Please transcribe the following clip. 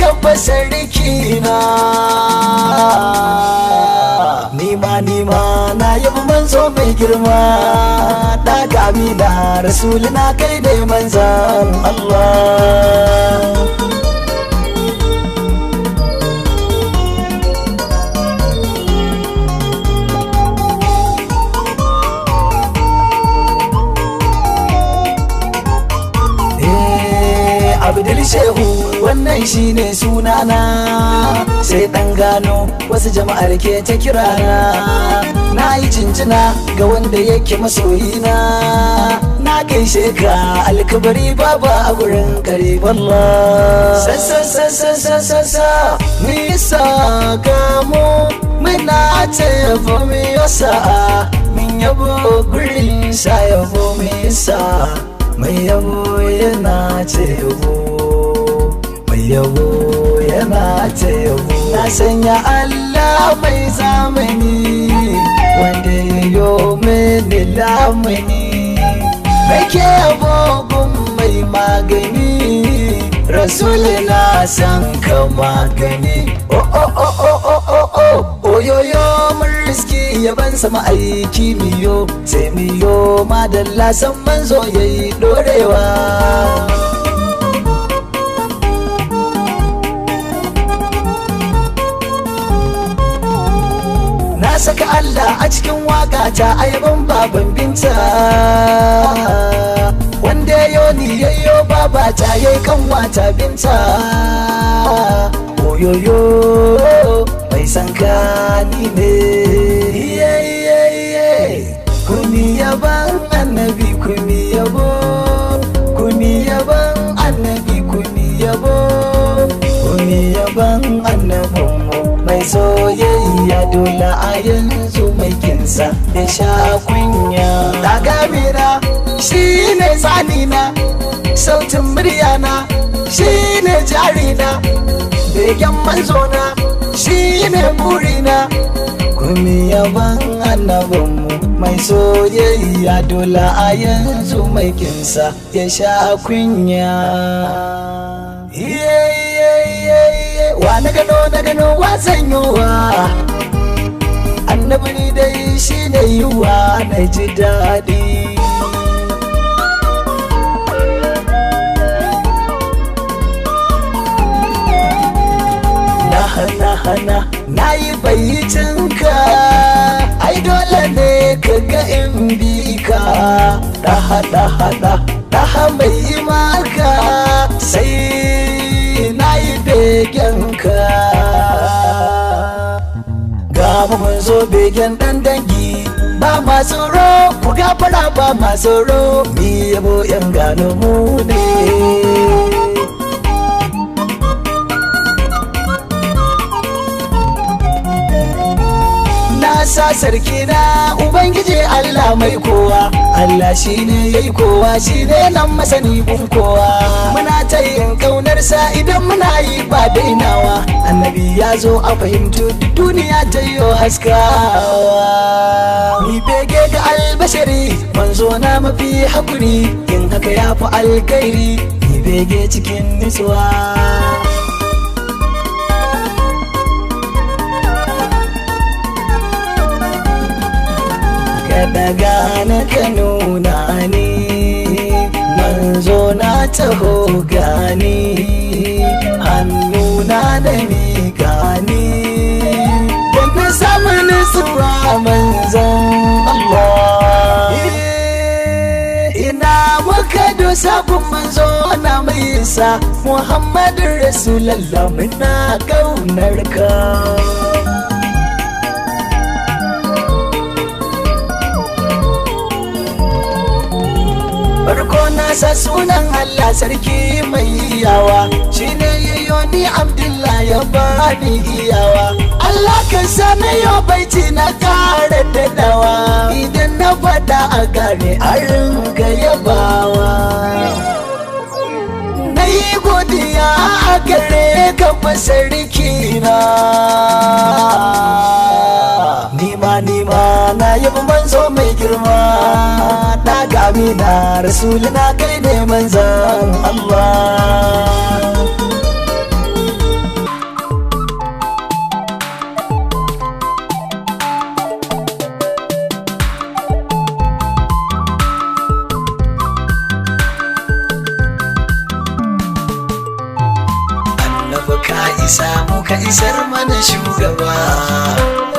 ka fasarki na. Nima na yabi manzo mai girma, daga amina rasulina kai ne manzan Allah. Abdullahi shehu wannan shine sunana, sai dan gano wasu jama'ar ke ta kirana. Na yi cincina ga wanda yake masoyina, na gaishe ka alkabari baba a gurin kariballa. Sassa nisa gamu muna ta yabo mi yasa, min yabo gurin sa yabo mi yasa. Mai yabo yana ce yabo, mai yabo yana ce yabo. Na sanya Allah mai zamani, wanda yayo mini lamuni. Nake yabo gun mai magani, Rasul na san ka magani. Oyoyo mun riski yaban sama aiki miyo, sai miyo madalla san manzo yayi dorewa. Na saka Allah a cikin waka ta ayaban baban binta, wanda yoni yayyo baba ta yayi kanwata binta. Oyoyo mai san ka ni ne, kuni yaban annabi kuni yabo, kuni yaban annabi kuni yabo, kuni yaban annabinmu mai soyayya dole a yanzu mai kinsa ya sha kunya. Daga mira shine tsanina, sautin muryana shine jarina, begen manzona shine burina. Kuni yaban annabinmu mai soyayya dole a yanzu mai kinsa ya sha kunya. Wa na gano wa zanyowa, annabi ni dai shine yiwa na ji daɗi. Na yi bayyacinka, ai dole ne ka ga in bi ka. Daha mai maka, sai na yi begenka. Ga mun zo begen dan dangi, ba ma tsoro ku gafara ba ma tsoro, mi yabo yan gano mu ne. Sa sarki na ubangiji Allah mai kowa, Allah shine yayi kowa, shine nan masani bun kowa. Muna ta yin kaunarsa idan muna yi ba dainawa, annabi ya zo a fahimtu duniya ta yi haskawa. Ni bege ga albashari manzo na mafi hakuri, yin haka ya fi alkairi, ni bege cikin nutsuwa. Daga na ka nuna ni, manzo na taho gani, hannuna da ni gani, don na samu nutsuwa manzan Allah. Ina muka dosa gun manzo na mai sa, Muhammadun Rasulallah muna kaunar ka. Farko na sa sunan Allah sarki mai iyawa, shine yayo ni Abdullahi ya bani iyawa. Allah ka sani yo baiti na kare dawa, idan na fada a gane a ringa yabawa. Na yi godiya a gare ka fasarki na. Nima na yabi manzo mai girma, daga amina rasulina kai ne manzan Allah. ka isa muka isar mana shugaba.